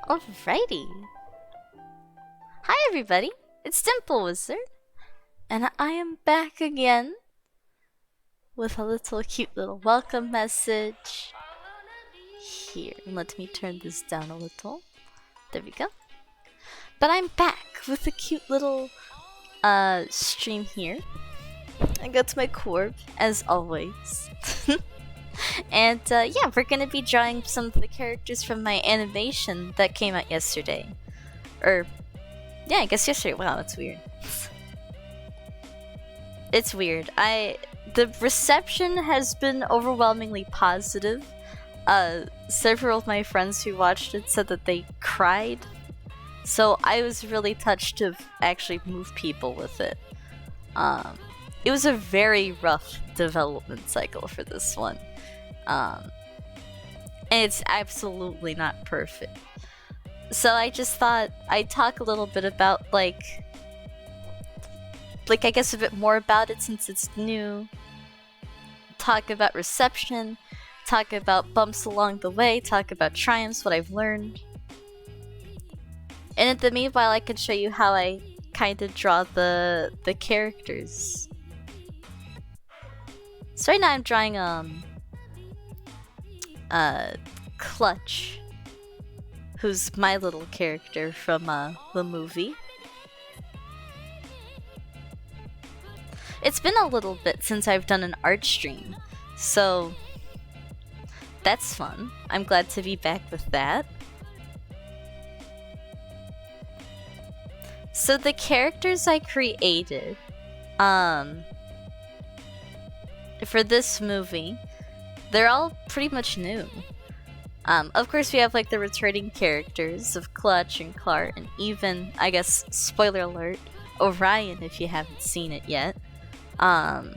Alrighty. Hi everybody, it's Dimple Wizard, and I am back again with a little cute little welcome message. Here, let me turn this down a little. There we go. But I'm back with a cute little stream here. I got my corb, as always. And yeah, we're gonna be drawing some of the characters from my animation that came out yesterday. Yeah, I guess yesterday. Wow, that's weird. It's weird. The reception has been overwhelmingly positive. Several of my friends who watched it said that they cried. So I was really touched to actually move people with it. It was a very rough development cycle for this one. And it's absolutely not perfect. So I just thought I'd talk a little bit about like I guess a bit more about it since it's new. Talk about reception, talk about bumps along the way, talk about triumphs, what I've learned. And in the meanwhile, I can show you how I kind of draw the characters. So right now I'm drawing Clutch, who's my little character from the movie. It's been a little bit since I've done an art stream, so that's fun. I'm glad to be back with that. So the characters I created for this movie, they're all pretty much new. Of course, we have like the returning characters of Clutch and Clark, and even, I guess, spoiler alert, Orion if you haven't seen it yet. But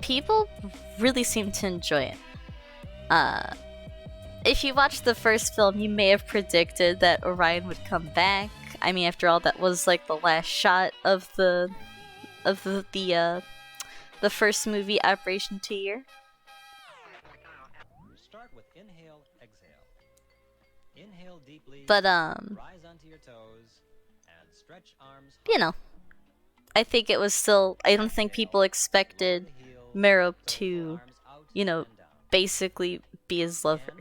people really seem to enjoy it. If you watched the first film, you may have predicted that Orion would come back. I mean, after all, that was like the last shot of the first movie, Operation 2 Year. Start with inhale, exhale. Inhale deeply. But rise onto your toes and stretch arms. You know, I think it was still. I don't think people expected Merope to, you know, basically be his lover.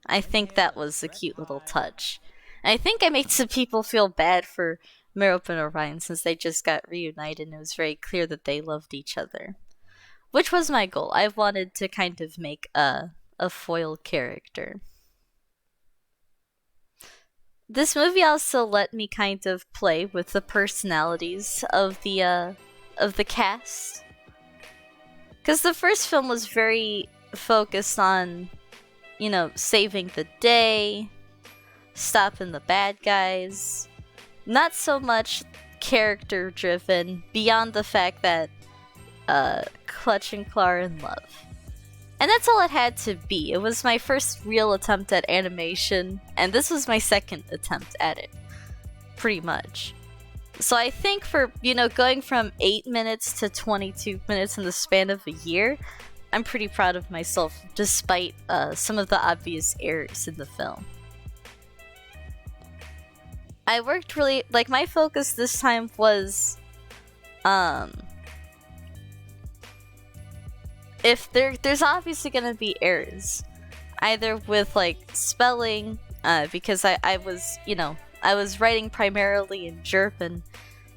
I think that was a cute little touch. And I think I made some people feel bad for Merope and Orion since they just got reunited and it was very clear that they loved each other. Which was my goal. I wanted to kind of make a foil character. This movie also let me kind of play with the personalities of the cast. Because the first film was very focused on, you know, saving the day, stopping the bad guys. Not so much character driven, beyond the fact that Clutch and Clark are in love. And that's all it had to be. It was my first real attempt at animation, and this was my second attempt at it. Pretty much. So I think for, you know, going from 8 minutes to 22 minutes in the span of a year, I'm pretty proud of myself, despite some of the obvious errors in the film. I worked really, like, my focus this time was, if there's obviously gonna be errors, either with, like, spelling, because I was, you know, I was writing primarily in German,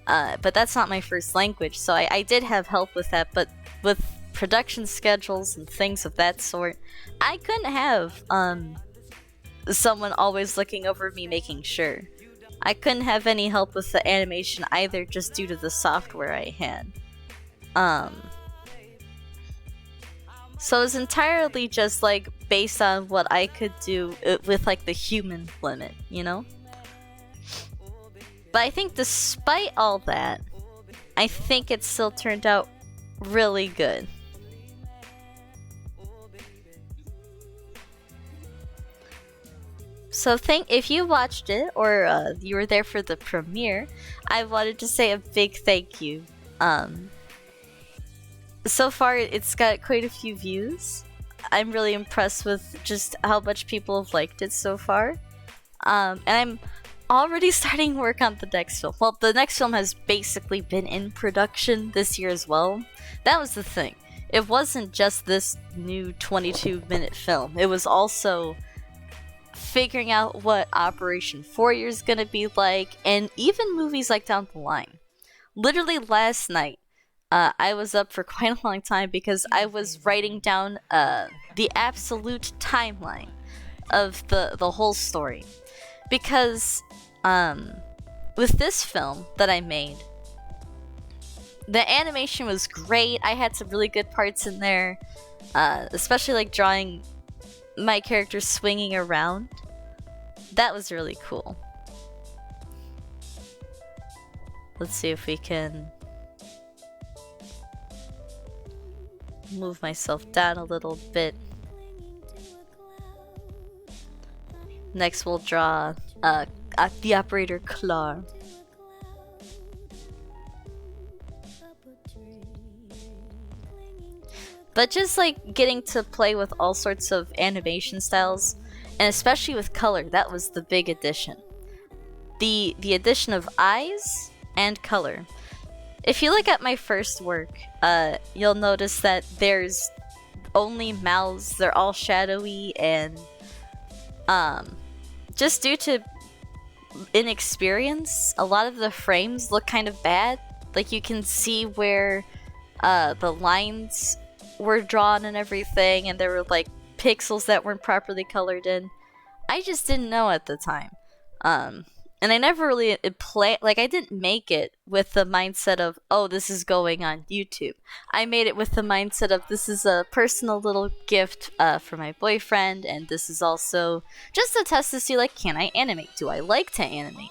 but that's not my first language, so I did have help with that, but with production schedules and things of that sort, I couldn't have someone always looking over me making sure. I couldn't have any help with the animation either, just due to the software I had. So it was entirely just like based on what I could do with like the human limit, you know? But I think despite all that, I think it still turned out really good. So if you watched it or you were there for the premiere, I wanted to say a big thank you. So far, it's got quite a few views. I'm really impressed with just how much people have liked it so far. And I'm already starting work on the next film. Well, the next film has basically been in production this year as well. That was the thing. It wasn't just this new 22-minute film. It was also figuring out what Operation Warrior is gonna be like, and even movies like down the line. Literally last night, I was up for quite a long time because I was writing down the absolute timeline of the whole story. Because with this film that I made, the animation was great. I had some really good parts in there, especially like drawing my character swinging around. That was really cool. Let's see if we can move myself down a little bit. Next we'll draw the operator Clar. But just like getting to play with all sorts of animation styles, and especially with color, that was the big addition. The addition of eyes and color. If you look at my first work, you'll notice that there's only mouths, they're all shadowy, and just due to inexperience, a lot of the frames look kind of bad. Like you can see where the lines were drawn and everything, and there were like pixels that weren't properly colored in. I just didn't know at the time. And I never really I didn't make it with the mindset of, oh, this is going on YouTube. I made it with the mindset of, this is a personal little gift for my boyfriend, and this is also just a test to see, like, can I animate? Do I like to animate?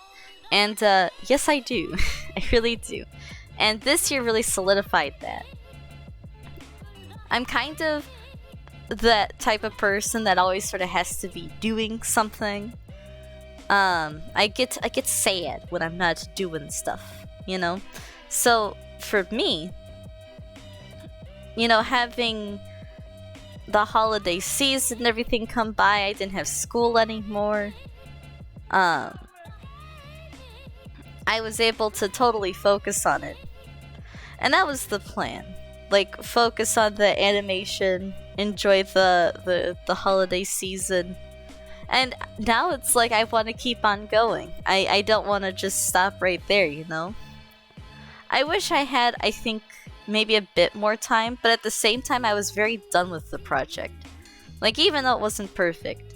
And yes, I do. I really do. And this year really solidified that. I'm kind of that type of person that always sort of has to be doing something. I get sad when I'm not doing stuff, you know? So, for me, you know, having the holiday season and everything come by, I didn't have school anymore. I was able to totally focus on it. And that was the plan. Like, focus on the animation, enjoy the holiday season. And now it's like I want to keep on going. I don't want to just stop right there, you know? I wish I had, I think, maybe a bit more time, but at the same time I was very done with the project. Like, even though it wasn't perfect.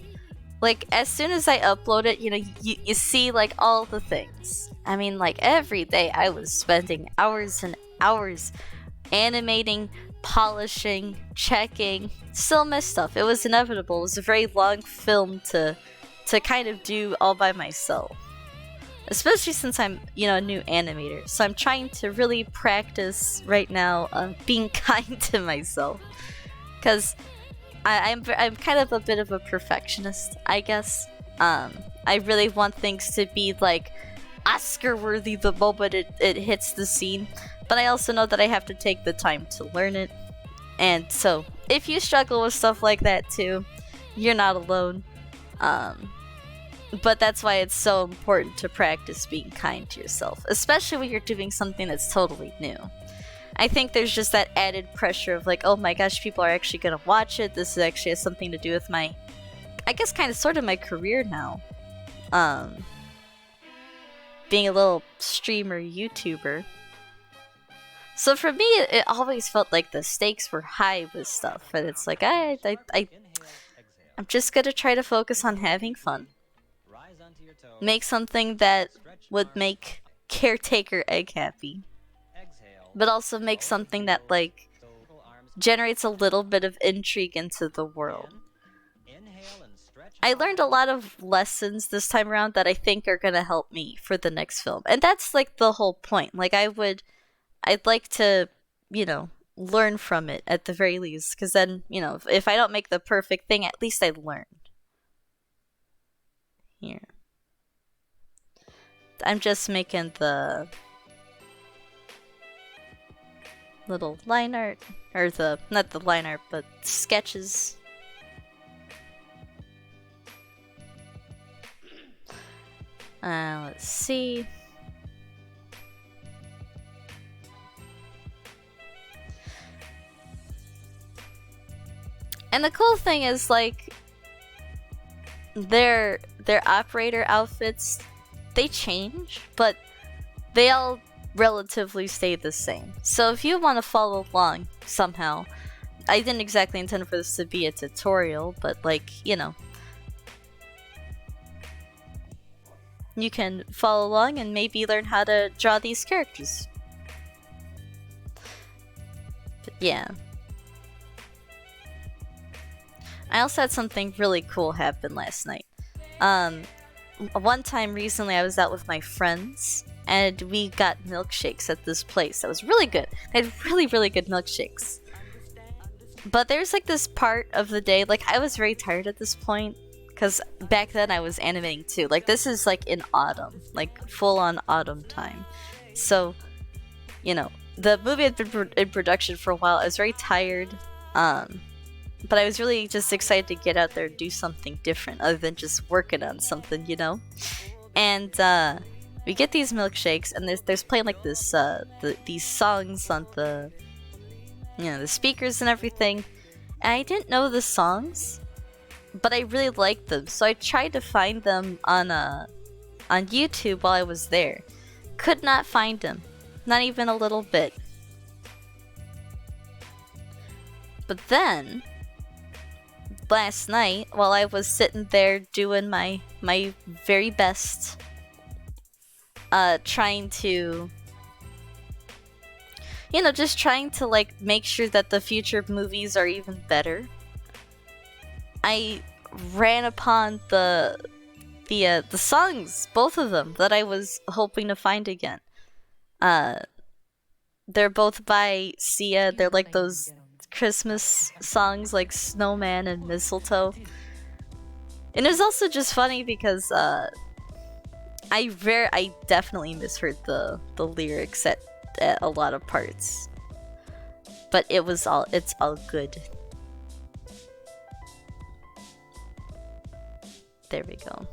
Like, as soon as I upload it, you know, you see, like, all the things. I mean, like, every day I was spending hours and hours animating, polishing, checking, still missed stuff. It was inevitable. It was a very long film to kind of do all by myself. Especially since I'm, you know, a new animator. So I'm trying to really practice right now being kind to myself. Because I'm kind of a bit of a perfectionist, I guess. I really want things to be, like, Oscar-worthy the moment it hits the scene. But I also know that I have to take the time to learn it. And so, if you struggle with stuff like that too, you're not alone. But that's why it's so important to practice being kind to yourself, especially when you're doing something that's totally new. I think there's just that added pressure of like, oh my gosh, people are actually gonna watch it. This actually has something to do with my, I guess, kind of sort of my career now. Being a little streamer YouTuber. So for me, it always felt like the stakes were high with stuff, and it's like I'm just gonna try to focus on having fun, make something that would make Caretaker Egg happy, but also make something that like generates a little bit of intrigue into the world. I learned a lot of lessons this time around that I think are gonna help me for the next film, and that's like the whole point. Like I'd like to, you know, learn from it at the very least, because then, you know, if I don't make the perfect thing, at least I learned. Here. I'm just making the little line art, or not the line art, but sketches Let's see. And the cool thing is, like, their operator outfits, they change, but they all relatively stay the same. So if you want to follow along somehow, I didn't exactly intend for this to be a tutorial, but, like, you know, you can follow along and maybe learn how to draw these characters. But yeah. I also had something really cool happen last night. One time recently I was out with my friends and we got milkshakes at this place that was really good. They had really, really good milkshakes. But there's like this part of the day, like I was very tired at this point because back then I was animating too. Like this is like in autumn, like full on autumn time. So, you know, the movie had been in production for a while. I was very tired. But I was really just excited to get out there and do something different other than just working on something, you know? And we get these milkshakes and there's playing like this these songs on the, you know, the speakers and everything. And I didn't know the songs, but I really liked them. So I tried to find them on YouTube while I was there. Could not find them. Not even a little bit. But then last night, while I was sitting there doing my very best, trying to, you know, just trying to like make sure that the future movies are even better, I ran upon the songs, both of them, that I was hoping to find again. They're both by Sia. They're like those Christmas songs like Snowman and Mistletoe. And it was also just funny because I definitely misheard the lyrics at a lot of parts. But it's all good. There we go.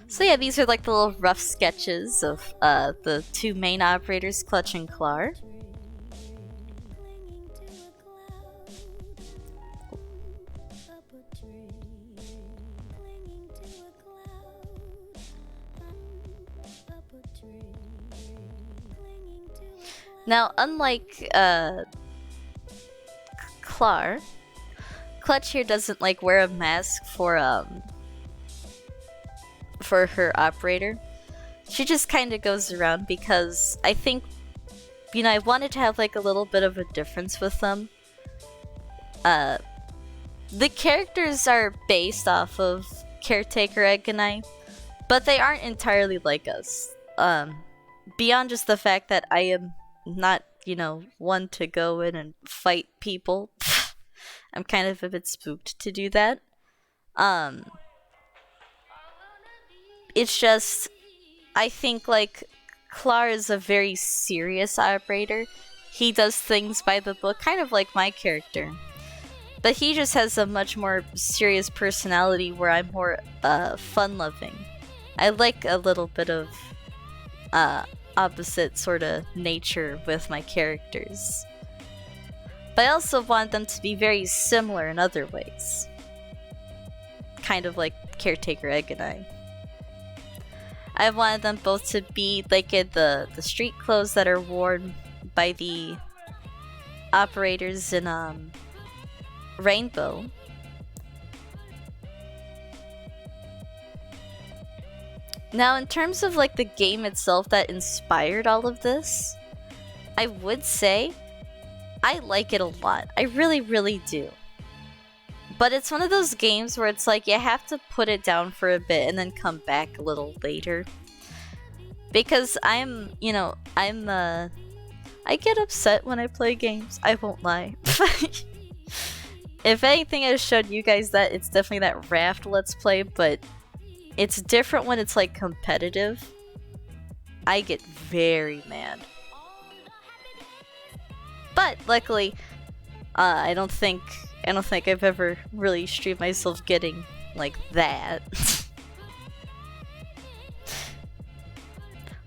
So yeah, these are like the little rough sketches of the two main operators, Clutch and Clar. Now, unlike Clar, Clutch here doesn't like wear a mask for her operator. She just kind of goes around because I think, you know, I wanted to have like a little bit of a difference with them. The characters are based off of Caretaker Egg and I, but they aren't entirely like us. Beyond just the fact that I am not, you know, one to go in and fight people. I'm kind of a bit spooked to do that. It's just, I think like Clar is a very serious operator. He does things by the book, kind of like my character. But he just has a much more serious personality where I'm more fun-loving. I like a little bit of opposite sort of nature with my characters. But I also want them to be very similar in other ways. Kind of like Caretaker Egg and I wanted them both to be like in the street clothes that are worn by the operators in Rainbow. Now, in terms of like the game itself that inspired all of this, I would say I like it a lot. I really, really do. But it's one of those games where it's like you have to put it down for a bit and then come back a little later. Because I get upset when I play games, I won't lie. If anything, I showed you guys that it's definitely that Raft Let's Play, but it's different when it's like competitive. I get very mad. But luckily, I don't think I've ever really streamed myself getting like that.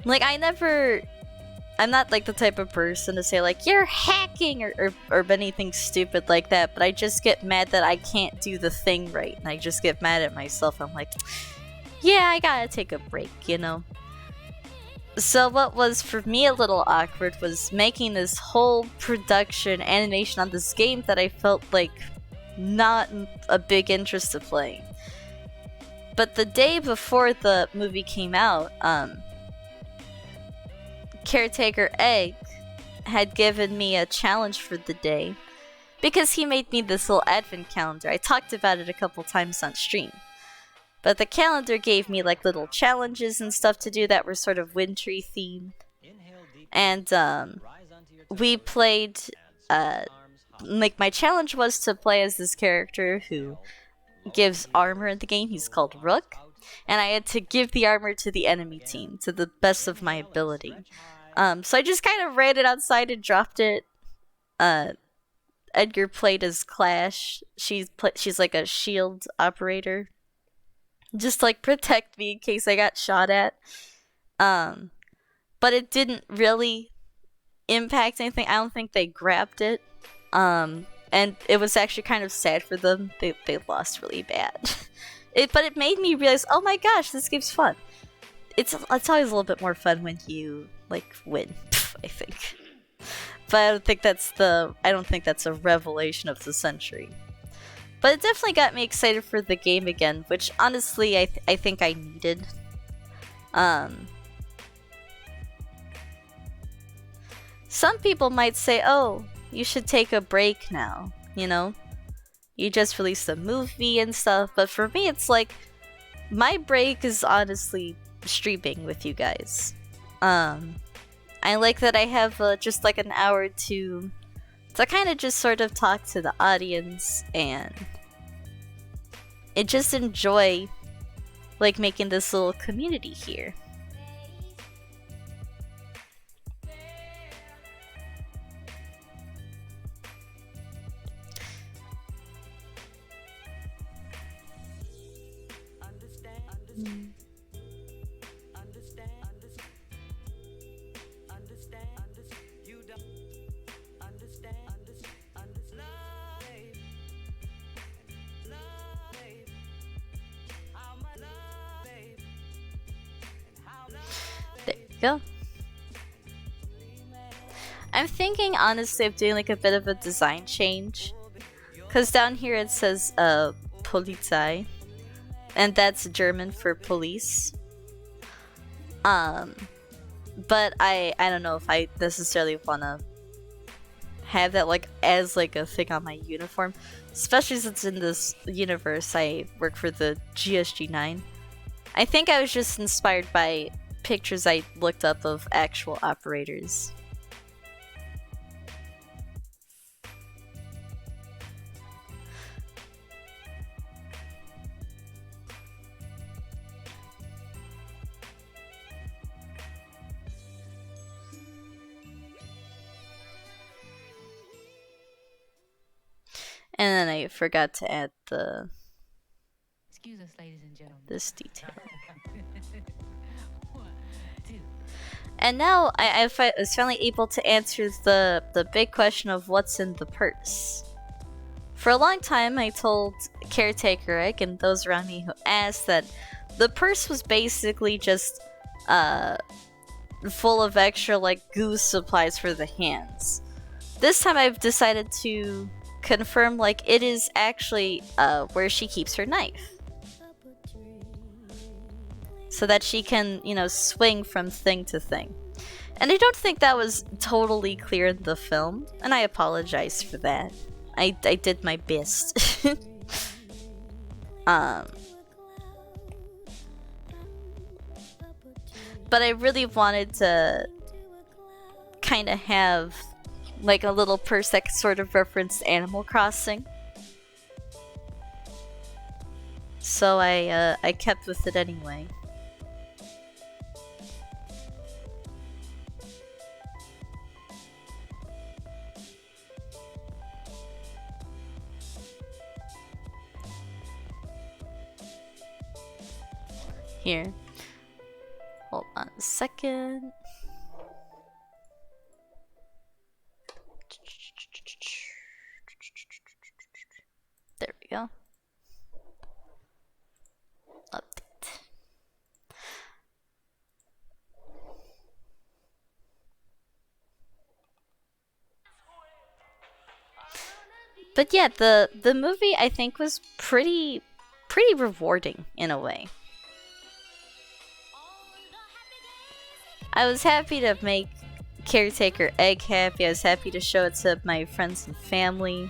Like I'm not like the type of person to say like you're hacking or anything stupid like that, but I just get mad that I can't do the thing right, and I just get mad at myself. I'm like, yeah, I gotta take a break, you know? So what was for me a little awkward was making this whole production animation on this game that I felt like not a big interest to playing. But the day before the movie came out, Caretaker Egg had given me a challenge for the day because he made me this little advent calendar. I talked about it a couple times on stream. But the calendar gave me like little challenges and stuff to do that were sort of wintry themed. And we played like my challenge was to play as this character who gives armor in the game. He's called Rook. And I had to give the armor to the enemy team to the best of my ability. So I just kind of ran it outside and dropped it. Edgar played as Clash. She's like a shield operator. Just like protect me in case I got shot at. But it didn't really impact anything. I don't think they grabbed it. And it was actually kind of sad for them. They lost really bad. But it made me realize, oh my gosh, this game's fun. It's always a little bit more fun when you like win, I think. But I don't think that's a revelation of the century. But it definitely got me excited for the game again, which honestly I think I needed. Some people might say, oh, you should take a break now, you know? You just released a movie and stuff, but for me it's like, my break is honestly streaming with you guys. I like that I have just like an hour to kind of just sort of talk to the audience and just enjoy like making this little community here. There you go. I'm thinking honestly of doing like a bit of a design change, because down here it says Polizei, and that's German for police. But I don't know if I necessarily want to have that like as like a thing on my uniform, especially since in this universe I work for the GSG-9. I think I was just inspired by pictures I looked up of actual operators. And then I forgot to add the Excuse us, ladies and gentlemen. this detail. And now I was finally able to answer the big question of what's in the purse. For a long time, I told Caretaker Egg and those around me who asked that the purse was basically just full of extra like goose supplies for the hands. This time I've decided to confirm like it is actually where she keeps her knife. So that she can, you know, swing from thing to thing. And I don't think that was totally clear in the film, and I apologize for that. I did my best. But I really wanted to kind of have like a little purse that sort of referenced Animal Crossing. So I kept with it anyway. Here. Hold on a second. There we go. Update. But yeah, the movie I think was pretty rewarding in a way. I was happy to make Caretaker Egg happy. I was happy to show it to my friends and family.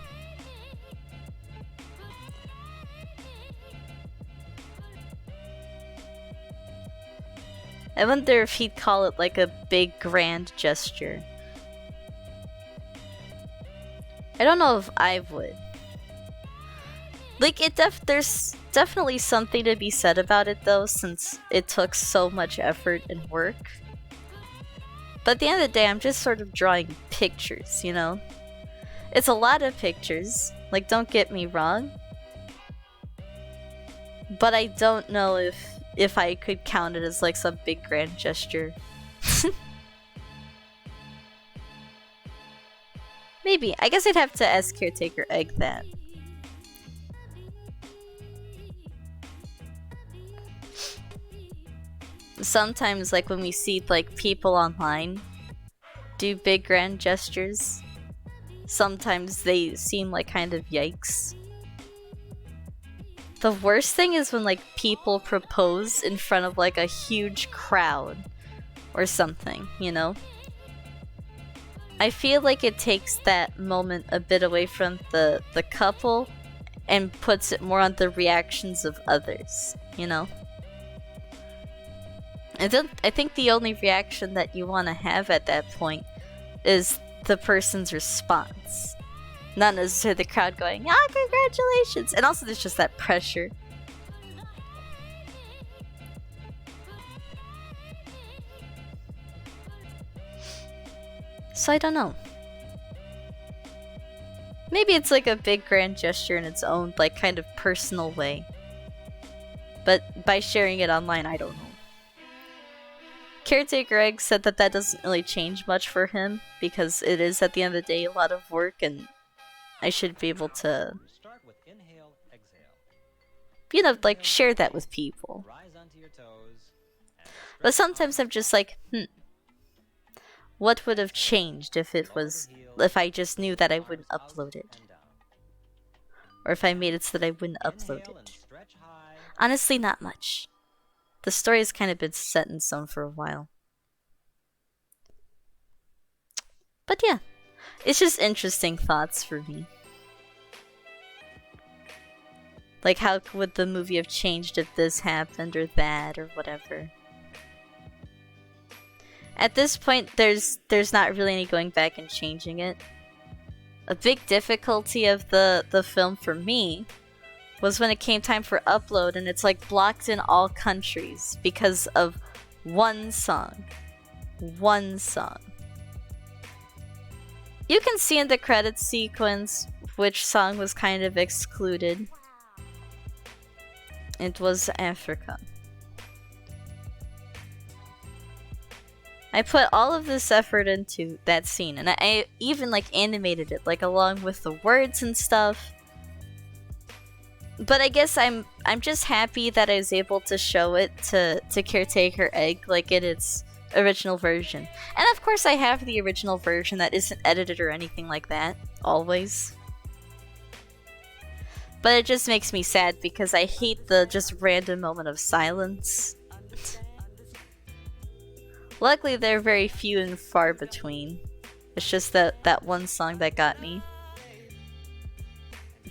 I wonder if he'd call it like a big grand gesture. I don't know if I would. Like, there's definitely something to be said about it though, since it took so much effort and work. But at the end of the day, I'm just sort of drawing pictures, you know? It's a lot of pictures, like, don't get me wrong. But I don't know if I could count it as like some big grand gesture. Maybe. I guess I'd have to ask Caretaker Egg that. Sometimes, like, when we see, like, people online do big grand gestures, sometimes they seem like kind of yikes. The worst thing is when, like, people propose in front of, like, a huge crowd or something, you know? I feel like it takes that moment a bit away from the couple and puts it more on the reactions of others, you know? I think the only reaction that you want to have at that point is the person's response. Not necessarily the crowd going, "Ah, congratulations!" And also there's just that pressure. So I don't know. Maybe it's like a big grand gesture in its own, like, kind of personal way. But by sharing it online, I don't know. Caretaker Egg said that doesn't really change much for him, because it is, at the end of the day, a lot of work, and I should be able to, Start with inhale, exhale. you know, like, share that with people. Rise onto your toes. And But sometimes I'm just like, what would have changed if I just knew that I wouldn't upload it? Or if I made it so that I wouldn't upload inhale and it? stretch high. Honestly, not much. The story has kind of been set in stone for a while. But yeah, it's just interesting thoughts for me. Like, how would the movie have changed if this happened or that or whatever? At this point, there's not really any going back and changing it. A big difficulty of the film for me was when it came time for upload and it's like blocked in all countries because of one song. One song. You can see in the credits sequence which song was kind of excluded. It was Africa. I put all of this effort into that scene, and I even like animated it, like along with the words and stuff. But I guess I'm just happy that I was able to show it to Caretaker Egg, like in its original version. And of course I have the original version that isn't edited or anything like that, always. But it just makes me sad because I hate the just random moment of silence. Luckily they're very few and far between. It's just that one song that got me.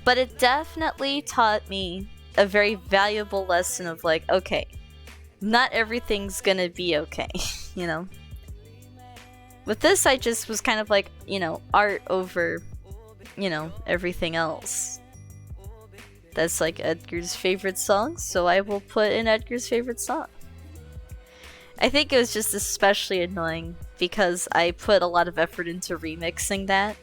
But it definitely taught me a very valuable lesson of like, okay, not everything's gonna be okay, you know? With this, I just was kind of like, you know, art over, you know, everything else. That's like Edgar's favorite song, so I will put in Edgar's favorite song. I think it was just especially annoying because I put a lot of effort into remixing that.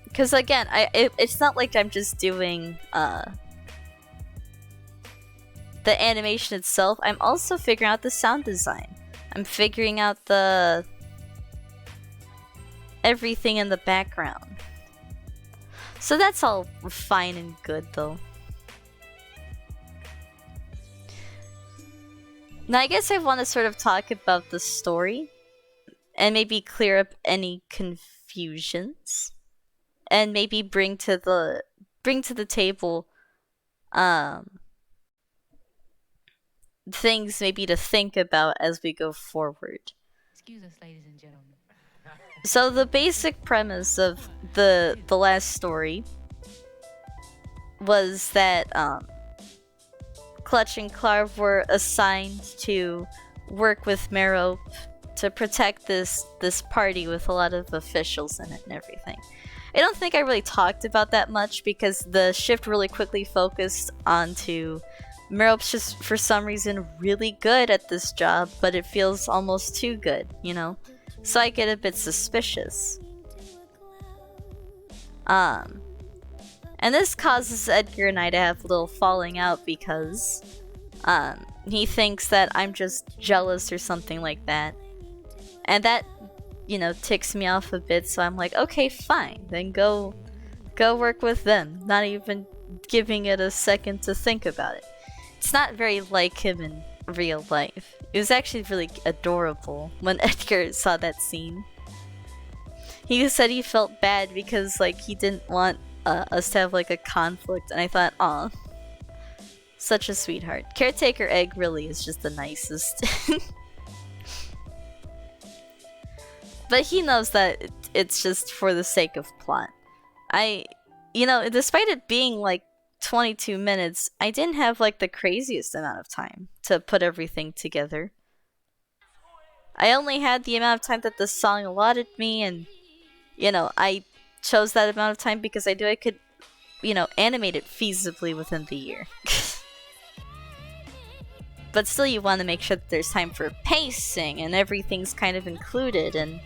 Because again, it's not like I'm just doing the animation itself, I'm also figuring out the sound design. I'm figuring out the everything in the background. So that's all fine and good though. Now I guess I want to sort of talk about the story and maybe clear up any confusions and maybe bring to the table things maybe to think about as we go forward. Excuse us, ladies and gentlemen. So the basic premise of the last story was that Clutch and Clarv were assigned to work with Merope to protect this party with a lot of officials in it and everything. I don't think I really talked about that much because the shift really quickly focused onto Merope's just for some reason really good at this job, but it feels almost too good, you know? So I get a bit suspicious. And this causes Edgar and I to have a little falling out because he thinks that I'm just jealous or something like that. And that, you know, ticks me off a bit, so I'm like, okay, fine, then go work with them, not even giving it a second to think about it. It's not very like him in real life. It was actually really adorable when Edgar saw that scene. He said he felt bad because like he didn't want us to have like a conflict, and I thought, aw, such a sweetheart. Caretaker Egg really is just the nicest. But he knows that it's just for the sake of plot. You know, despite it being like 22 minutes, I didn't have like the craziest amount of time to put everything together. I only had the amount of time that the song allotted me, and you know, I chose that amount of time because I knew I could, you know, animate it feasibly within the year. But still, you want to make sure that there's time for pacing and everything's kind of included, and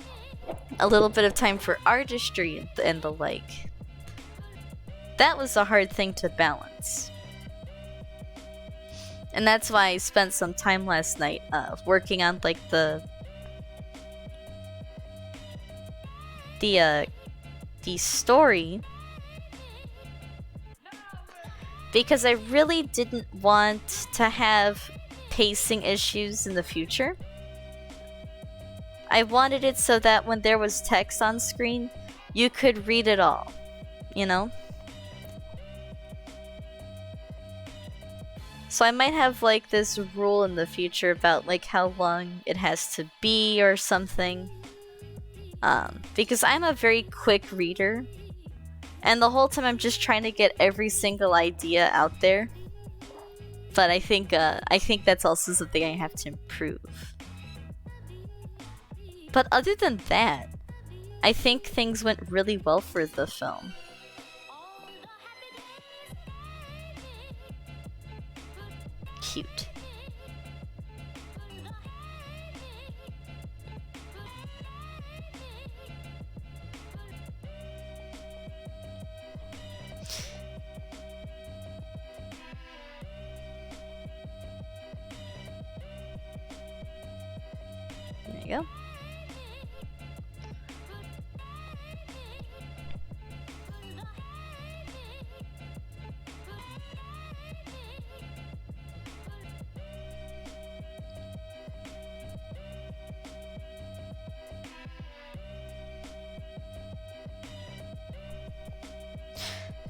a little bit of time for artistry and the like. That was a hard thing to balance. And that's why I spent some time last night working on like the story, because I really didn't want to have pacing issues in the future. I wanted it so that when there was text on screen, you could read it all, you know? So I might have like this rule in the future about like how long it has to be or something. Because I'm a very quick reader, and the whole time I'm just trying to get every single idea out there. But I think that's also something I have to improve. But other than that, I think things went really well for the film. Cute. There you go.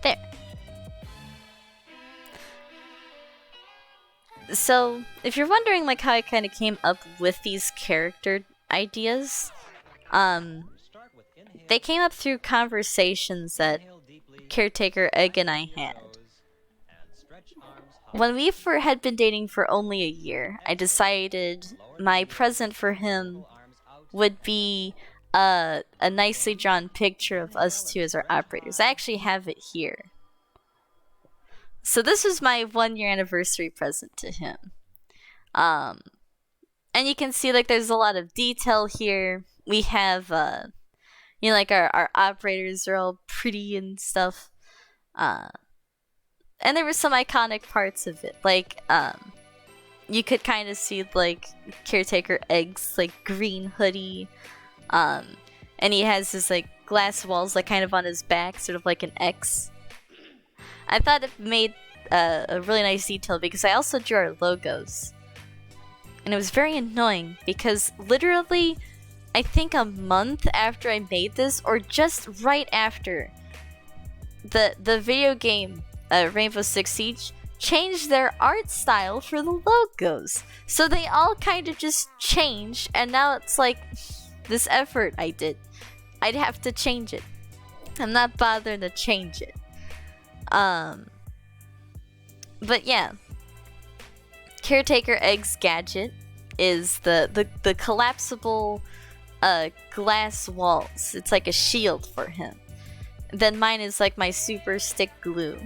There. So, if you're wondering like how I kind of came up with these character ideas, they came up through conversations that Caretaker Egg and I had. When we had been dating for only a year, I decided my present for him would be a nicely drawn picture of us two as our operators. I actually have it here. So this was my 1-year anniversary present to him. And you can see like there's a lot of detail here. We have you know, like our operators are all pretty and stuff. And there were some iconic parts of it. Like you could kind of see like Caretaker Egg's like green hoodie, and he has his like glass walls like kind of on his back, sort of like an X. I thought it made a really nice detail because I also drew our logos, and it was very annoying because literally, I think a month after I made this, or just right after, the video game Rainbow Six Siege changed their art style for the logos. So they all kind of just changed, and now it's like this effort I did. I'd have to change it. I'm not bothering to change it. But yeah. Caretaker Egg's gadget is the collapsible glass walls. It's like a shield for him. Then mine is like my super stick glue.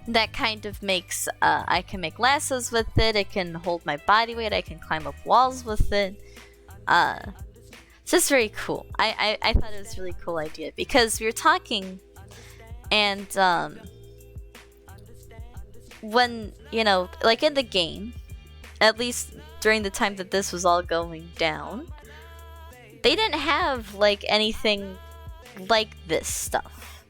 That kind of makes, I can make lassos with it, it can hold my body weight, I can climb up walls with it. It's just very cool. I thought it was a really cool idea because we were talking, and when, you know, like in the game, at least during the time that this was all going down, they didn't have like anything like this stuff.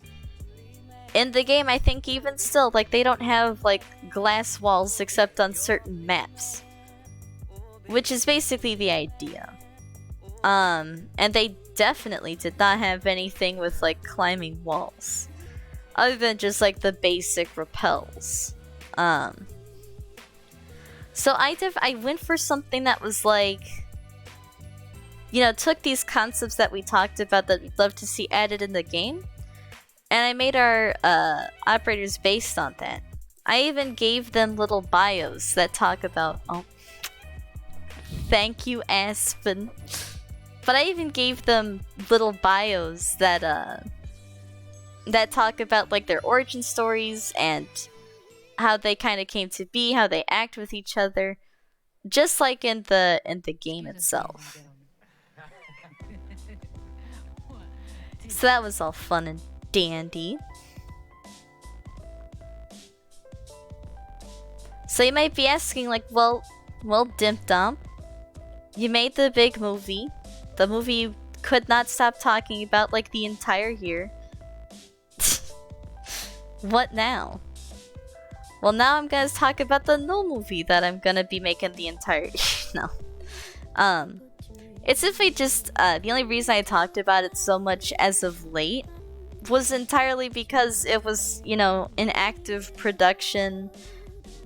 In the game, I think even still, like, they don't have, like, glass walls except on certain maps. Which is basically the idea. And they definitely did not have anything with, like, climbing walls. Other than just, like, the basic rappels. So I went for something that was, like, you know, took these concepts that we talked about that we'd love to see added in the game, and I made our operators based on that. I even gave them little bios that talk about, oh, thank you, Aspen. But I even gave them little bios that that talk about like their origin stories and how they kind of came to be, how they act with each other, just like in the game itself. So that was all fun and dandy. So you might be asking, like, well, Dimp Dump, you made the big movie. The movie you could not stop talking about like the entire year. What now? Well, now I'm gonna talk about the no movie that I'm gonna be making the entire year. No. It's simply just, the only reason I talked about it so much as of late was entirely because it was, you know, in active production,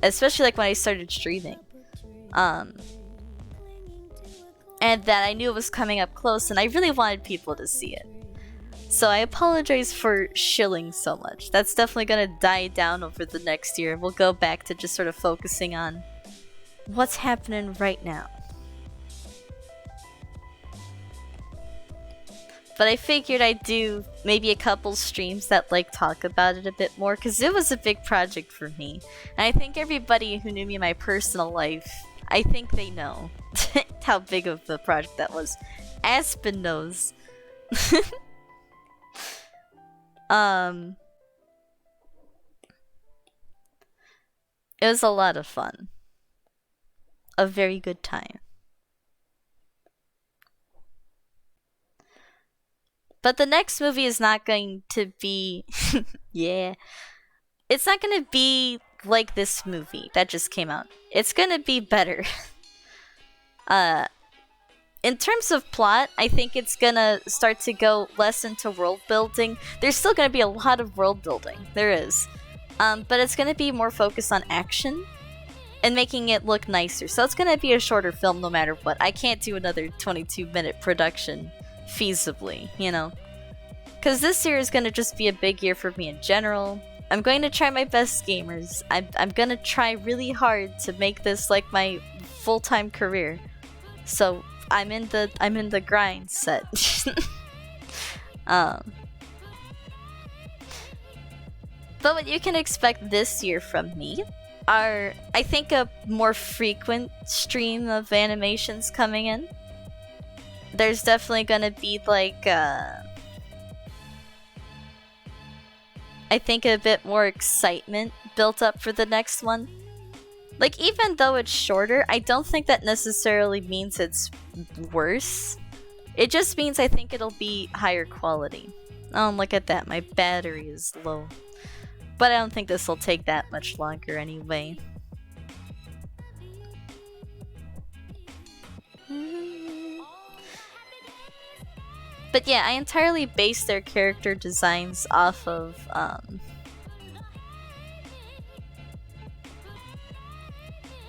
especially like when I started streaming. And that I knew it was coming up close and I really wanted people to see it. So I apologize for shilling so much. That's definitely gonna die down over the next year. We'll go back to just sort of focusing on what's happening right now. But I figured I'd do maybe a couple streams that like talk about it a bit more, because it was a big project for me. And I think everybody who knew me in my personal life, I think they know how big of a project that was. Aspen knows. It was a lot of fun. A very good time. But the next movie is not going to be... yeah. It's not going to be like this movie that just came out. It's going to be better. In terms of plot, I think it's going to start to go less into world building. There's still going to be a lot of world building. There is. But it's going to be more focused on action and making it look nicer. So it's going to be a shorter film no matter what. I can't do another 22-minute production feasibly, you know, because this year is going to just be a big year for me in general. I'm going to try my best, gamers. I'm going to try really hard to make this like my full-time career. So I'm in the grind set. But what you can expect this year from me are, I think, a more frequent stream of animations coming in. There's definitely gonna be like I think a bit more excitement built up for the next one. Like, even though it's shorter, I don't think that necessarily means it's worse. It just means I think it'll be higher quality. Oh, look at that, my battery is low. But I don't think this will take that much longer anyway. But yeah, I entirely base their character designs off of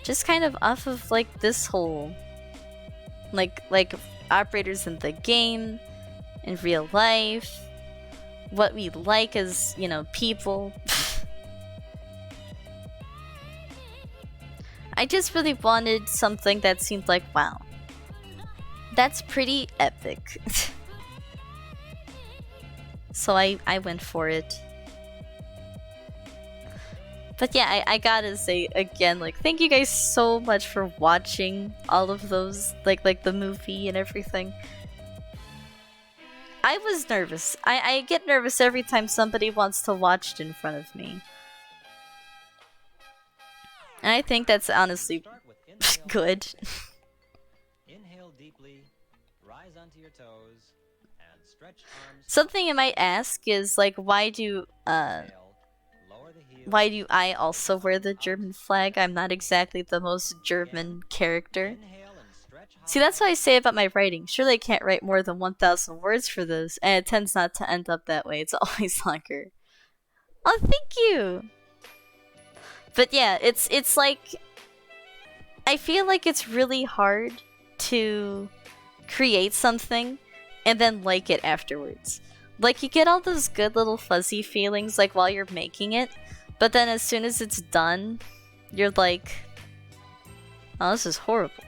just kind of off of like this whole like operators in the game, in real life, what we like as, you know, people. I just really wanted something that seemed like, wow, that's pretty epic. So I went for it. But yeah, I gotta say again, like, thank you guys so much for watching all of those, like the movie and everything. I was nervous. I get nervous every time somebody wants to watch it in front of me. And I think that's honestly Start with inhale good. Inhale deeply, rise onto your toes, and stretch arms. Something you might ask is like, why do Exhale, lower the heels. why do I also wear the German flag? I'm not exactly the most German character. Inhale and stretch See, that's what I say about my writing. Surely I can't write more than 1,000 words for this, and it tends not to end up that way. It's always longer. Oh, thank you! But yeah, it's like, I feel like it's really hard to create something and then like it afterwards. Like, you get all those good little fuzzy feelings like while you're making it, but then as soon as it's done, you're like, oh, this is horrible.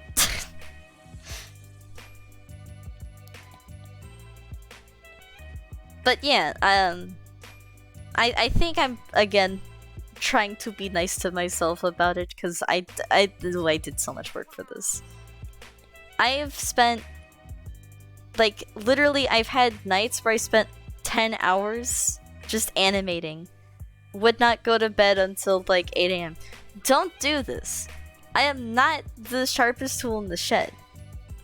But yeah, I think I'm again trying to be nice to myself about it, because I did so much work for this. I have spent, like, literally, I've had nights where I spent 10 hours just animating. Would not go to bed until like 8 a.m. Don't do this. I am not the sharpest tool in the shed.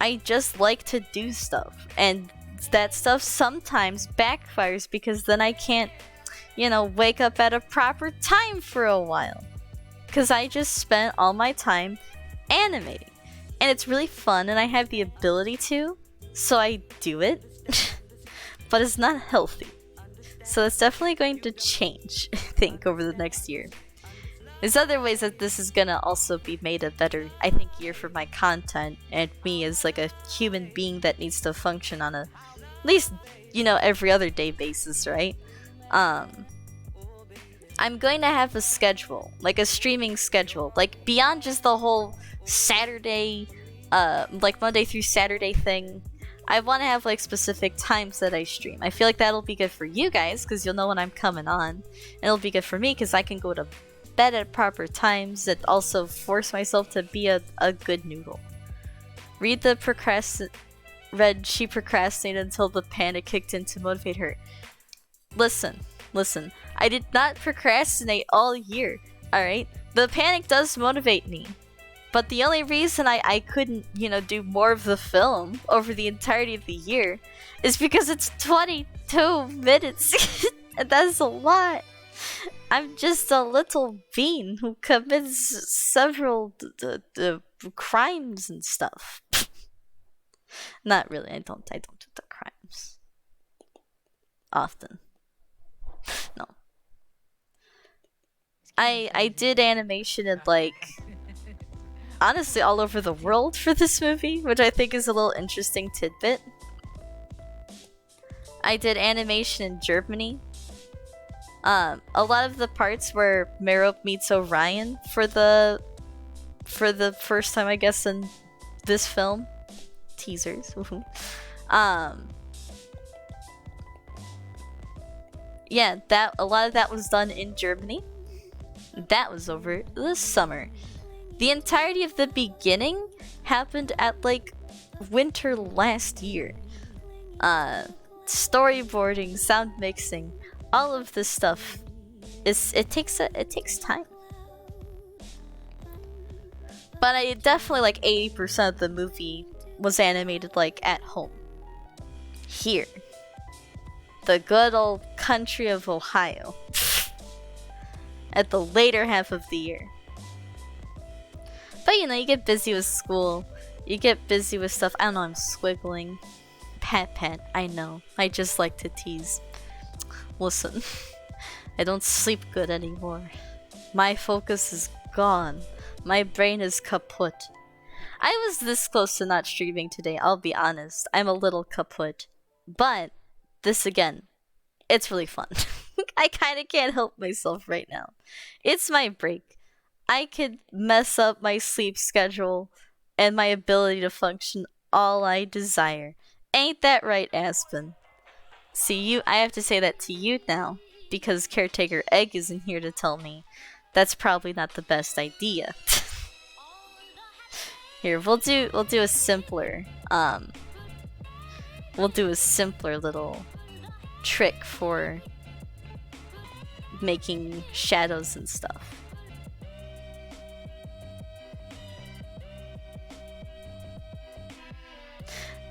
I just like to do stuff, and that stuff sometimes backfires because then I can't, you know, wake up at a proper time for a while. Because I just spent all my time animating. And it's really fun, and I have the ability to, so I do it. But it's not healthy. So it's definitely going to change, I think, over the next year. There's other ways that this is gonna also be made a better, I think, year for my content and me as like a human being that needs to function on a, at least, you know, every other day basis, right? I'm going to have a schedule, like a streaming schedule, like beyond just the whole Saturday, like Monday through Saturday thing. I want to have like specific times that I stream. I feel like that'll be good for you guys because you'll know when I'm coming on. And it'll be good for me because I can go to bed at proper times and also force myself to be a good noodle. Read she procrastinated until the panic kicked in to motivate her. Listen. I did not procrastinate all year, alright? The panic does motivate me. But the only reason I couldn't, you know, do more of the film over the entirety of the year is because it's 22 minutes. And that's a lot. I'm just a little bean who commits several crimes and stuff. Not really. I don't do the crimes often. No. I did animation in, like, honestly all over the world for this movie, which I think is a little interesting tidbit. I did animation in Germany. A lot of the parts where Merope meets Orion for the first time, I guess, in this film. Teasers. Yeah, a lot of that was done in Germany. That was over the summer. The entirety of the beginning happened at like winter last year. Storyboarding, sound mixing, all of this stuff it takes time. But I definitely like 80% of the movie was animated like at home. Here. The good old country of Ohio. At the later half of the year. But you know, you get busy with school. You get busy with stuff. I don't know, I'm squiggling. Pat pat, I know. I just like to tease. Listen, I don't sleep good anymore. My focus is gone. My brain is kaput. I was this close to not streaming today, I'll be honest. I'm a little kaput. But, this again, it's really fun. I kinda can't help myself right now. It's my break. I could mess up my sleep schedule and my ability to function all I desire. Ain't that right, Aspen? See, you, I have to say that to you now, because Caretaker Egg isn't here to tell me that's probably not the best idea. Here, we'll do a simpler little trick for making shadows and stuff.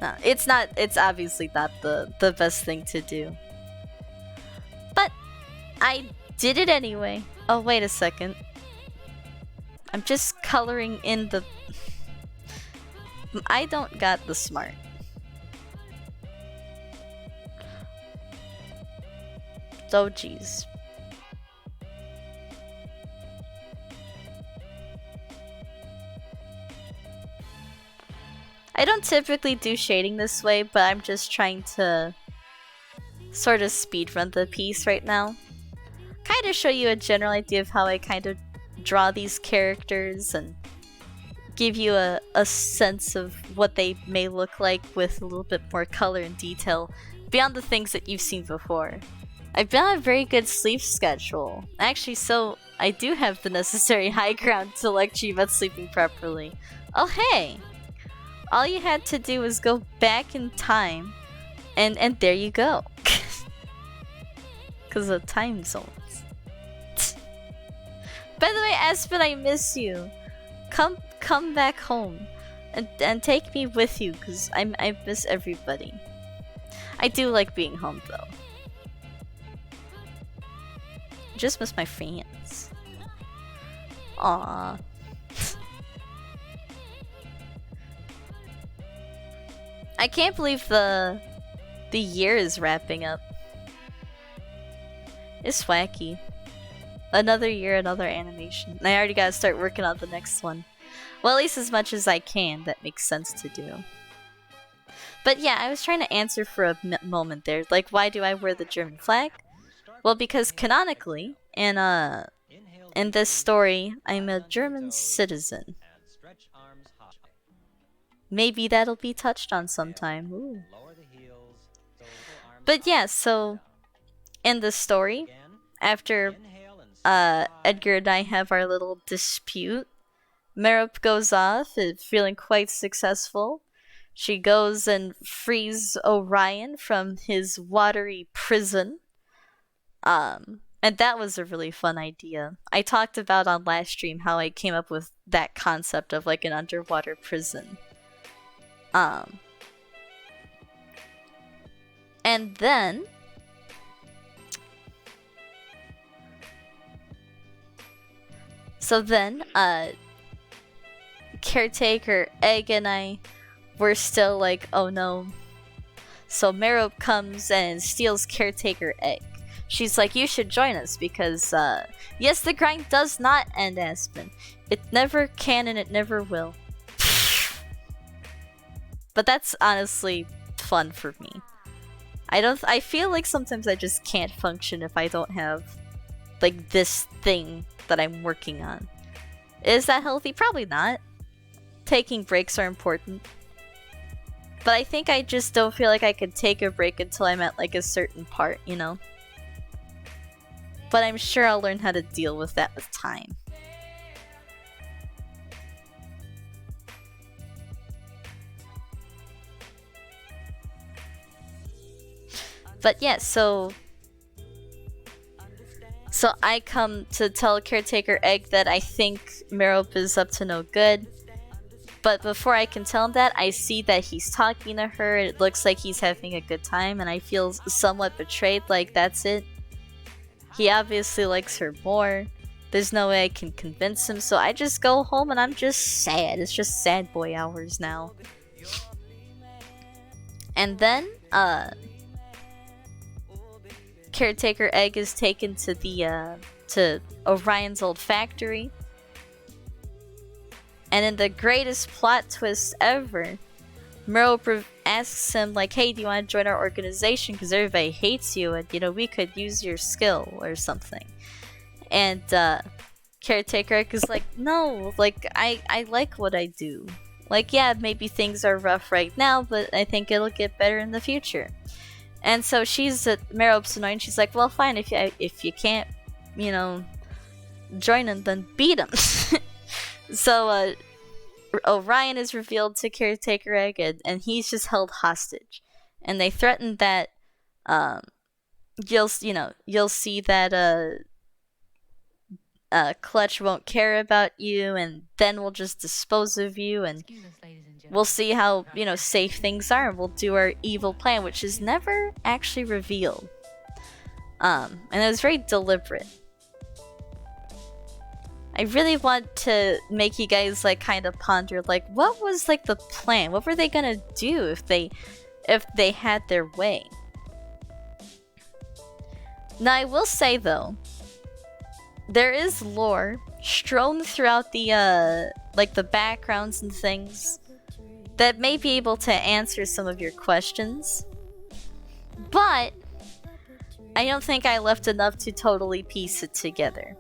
No, it's obviously not the best thing to do. But I did it anyway. Oh, wait a second. I'm just coloring in the... I don't got the smart. Oh, geez. I don't typically do shading this way, but I'm just trying to sort of speedrun the piece right now. Kind of show you a general idea of how I kind of draw these characters and give you a sense of what they may look like with a little bit more color and detail beyond the things that you've seen before. I've been on a very good sleep schedule. Actually, so I do have the necessary high ground to lecture you about sleeping properly. Oh hey! All you had to do was go back in time, and there you go. Because of time zones. By the way, Aspen, I miss you. Come back home, and take me with you, because I miss everybody. I do like being home, though. Just miss my fans. Aww. I can't believe the year is wrapping up. It's wacky. Another year, another animation. And I already gotta start working on the next one. Well, at least as much as I can that makes sense to do. But yeah, I was trying to answer for a moment there. Like, why do I wear the German flag? Well, because canonically, in this story, I'm a German citizen. Maybe that'll be touched on sometime. Ooh. But yeah, so in the story, after Edgar and I have our little dispute, Merup goes off, feeling quite successful. She goes and frees Orion from his watery prison. And that was a really fun idea. I talked about on last stream how I came up with that concept of like an underwater prison. And then Caretaker Egg and I were still like, oh no. So Merup comes and steals Caretaker Egg. She's like, you should join us because, yes, the grind does not end, Aspen. It never can and it never will. But that's honestly fun for me. I feel like sometimes I just can't function if I don't have, like, this thing that I'm working on. Is that healthy? Probably not. Taking breaks are important. But I think I just don't feel like I could take a break until I'm at, like, a certain part, you know? But I'm sure I'll learn how to deal with that with time. But yeah, so I come to tell Caretaker Egg that I think Merup is up to no good. But before I can tell him that, I see that he's talking to her. It looks like he's having a good time, and I feel somewhat betrayed. Like, that's it. He obviously likes her more. There's no way I can convince him, so I just go home and I'm just sad. It's just sad boy hours now. And then, Caretaker Egg is taken to the, to Orion's old factory. And in the greatest plot twist ever, Meryl asks him, like, hey, do you want to join our organization? Because everybody hates you and, you know, we could use your skill or something. And, Caretaker Egg is like, no, like, I like what I do. Like, yeah, maybe things are rough right now, but I think it'll get better in the future. And so Meryl's annoyed. She's like, well, fine, if you can't, you know, join him, then beat him. So, Orion is revealed to Caretaker Egg, and he's just held hostage. And they threaten that, you'll see that, Clutch won't care about you, and then we'll just dispose of you, and Excuse us, ladies and gentlemen. we'll see how, you know, safe things are, and we'll do our evil plan, which is never actually revealed. And it was very deliberate. I really want to make you guys, like, kind of ponder, like, what was, like, the plan? What were they gonna do if they had their way? Now, I will say, though, there is lore strewn throughout the, like, the backgrounds and things that may be able to answer some of your questions. But I don't think I left enough to totally piece it together.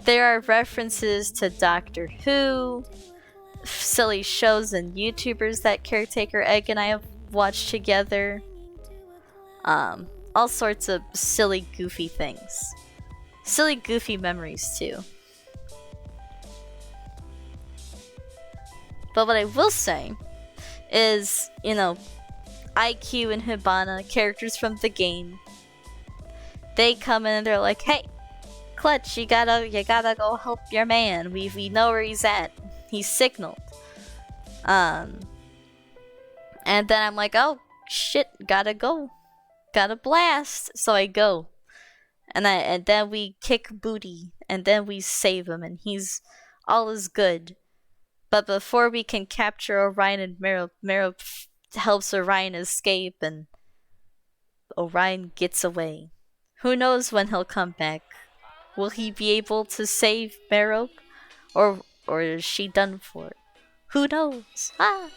There are references to Doctor Who, silly shows and YouTubers that Caretaker Egg and I have watched together. All sorts of silly, goofy things. Silly, goofy memories, too. But what I will say is, you know, IQ and Hibana, characters from the game, they come in and they're like, hey, Clutch, you gotta go help your man. We know where he's at. He's signaled. And then I'm like, oh shit, gotta go. Gotta blast. So I go. And then we kick booty. And then we save him. And all is good. But before we can capture Orion and Meryl helps Orion escape. And Orion gets away. Who knows when he'll come back? Will he be able to save Meryl? Or is she done for? Who knows? Ah!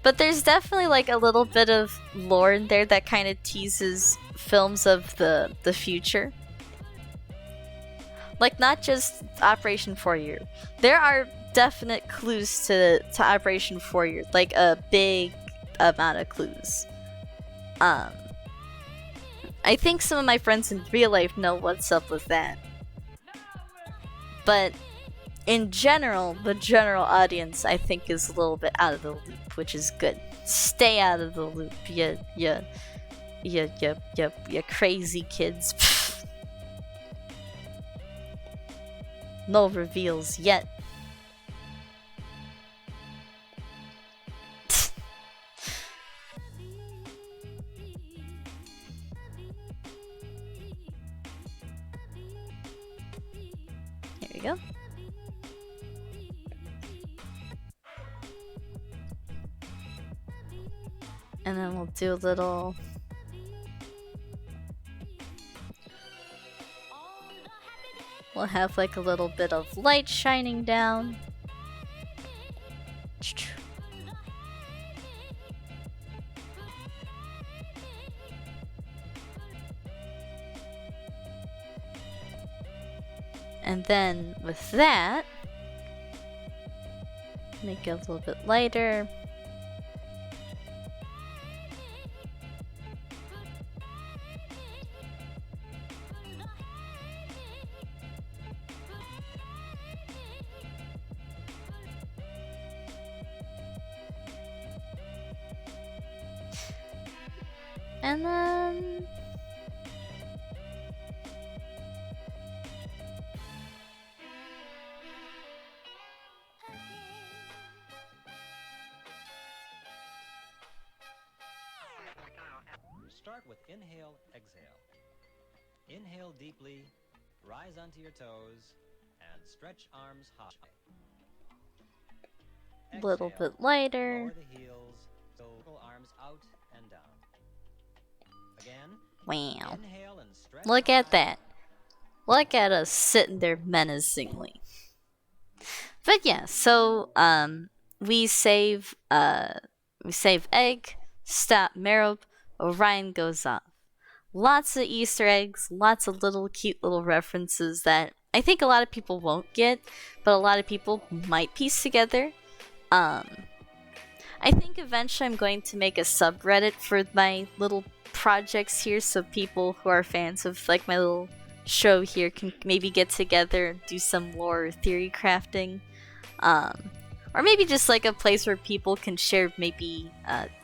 But there's definitely, like, a little bit of lore in there that kind of teases films of the future. Like, not just Operation Four-Year. There are definite clues to Operation Four-Year. Like, a big amount of clues. I think some of my friends in real life know what's up with that. But in general, the general audience, I think, is a little bit out of the loop, which is good. Stay out of the loop, you crazy kids. No reveals yet. Here we go. And then we'll do a little... We'll have like a little bit of light shining down. And then with that, make it a little bit lighter. And then start with inhale, exhale. Inhale deeply, rise onto your toes, and stretch arms high. Little Exhale, bit lighter. lower the heels, so arms out and down. Again, Wow. inhale and stretch. Look at high. that. Look at us sitting there menacingly. But yeah, so we save Egg, stop Merope, Orion goes off. Lots of Easter eggs, lots of little cute little references that I think a lot of people won't get, but a lot of people might piece together. I think eventually I'm going to make a subreddit for my little projects here, so people who are fans of like my little show here can maybe get together and do some lore or theory crafting. Or maybe just like a place where people can share maybe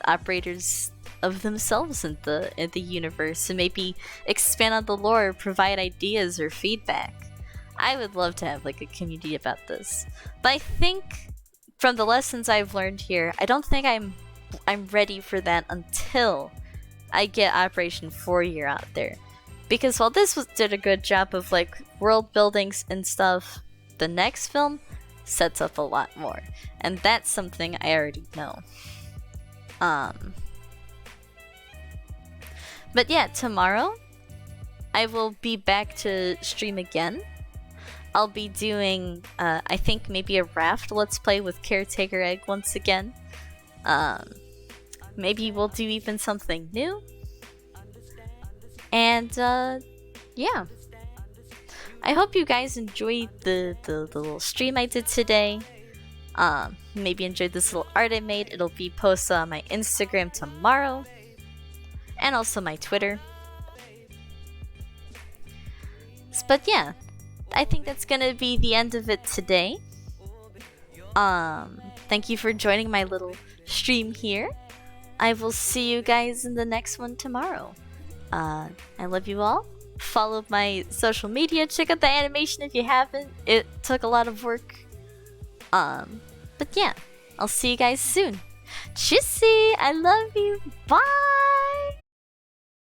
operators of themselves in the universe and maybe expand on the lore, provide ideas or feedback. I would love to have like a community about this. But I think from the lessons I've learned here, I don't think I'm ready for that until I get Operation Fourier out there. Because while this did a good job of like world buildings and stuff, the next film sets up a lot more, and that's something I already know. But yeah, tomorrow I will be back to stream again. I'll be doing, I think maybe a raft let's play with Caretaker Egg once again. Maybe we'll do even something new. And yeah. I hope you guys enjoyed the little stream I did today. Maybe enjoyed this little art I made. It'll be posted on my Instagram tomorrow. And also my Twitter. But yeah, I think that's gonna be the end of it today. Thank you for joining my little stream here. I will see you guys in the next one tomorrow. I love you all. Follow my social media. Check out the animation if you haven't. It took a lot of work. But yeah, I'll see you guys soon. Tschüssi! I love you. Bye!